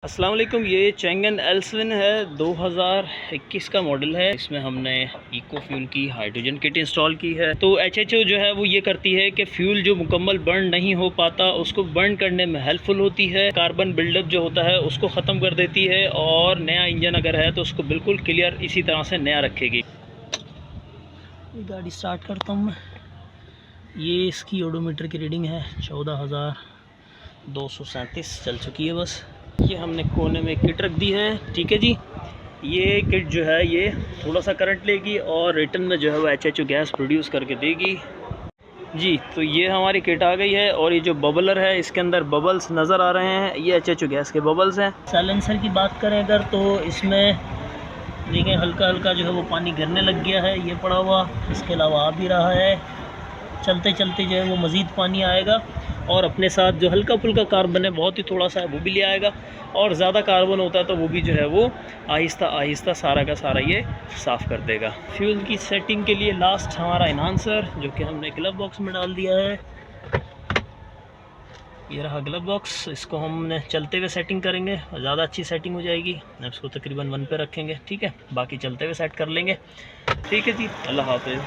अस्सलाम वालेकुम। ये चैंगन एल्सविन है, 2021 का मॉडल है। इसमें हमने इको फ्यूल की हाइड्रोजन किट इंस्टॉल की है। तो एचएचओ जो है वो ये करती है कि फ्यूल जो मुकम्मल बर्न नहीं हो पाता उसको बर्न करने में हेल्पफुल होती है। कार्बन बिल्डअप जो होता है उसको ख़त्म कर देती है और नया इंजन अगर है तो उसको बिल्कुल क्लियर इसी तरह से नया रखेगी। गाड़ी स्टार्ट करता हूँ मैं। ये इसकी ओडोमीटर की रीडिंग है 14,237 चल चुकी है बस। ये हमने कोने में किट रख दी है, ठीक है जी। ये किट जो है ये थोड़ा सा करंट लेगी और रिटर्न में जो है वो एचएचओ गैस प्रोड्यूस करके देगी जी। तो ये हमारी किट आ गई है और ये जो बबलर है इसके अंदर बबल्स नज़र आ रहे हैं, ये एचएचओ गैस के बबल्स हैं। साइलेंसर की बात करें अगर तो इसमें देखें हल्का हल्का जो है वो पानी गिरने लग गया है, ये पड़ा हुआ। इसके अलावा आ भी रहा है, चलते चलते जो है वो मज़ीद पानी आएगा और अपने साथ जो हल्का फुल्का कार्बन है बहुत ही थोड़ा सा है वो भी ले आएगा। और ज़्यादा कार्बन होता है तो वो भी जो है वो आहिस्ता आहिस्ता सारा का सारा ये साफ़ कर देगा। फ्यूल की सेटिंग के लिए लास्ट हमारा इन्हांसर जो कि हमने ग्लव बॉक्स में डाल दिया है। ये रहा ग्लव बॉक्स, इसको हमने चलते हुए सेटिंग करेंगे, ज़्यादा अच्छी सेटिंग हो जाएगी। इसको तकरीबन 1 पे रखेंगे, ठीक है। बाकी चलते हुए सेट कर लेंगे, ठीक है जी। अल्लाह हाफ़िज़।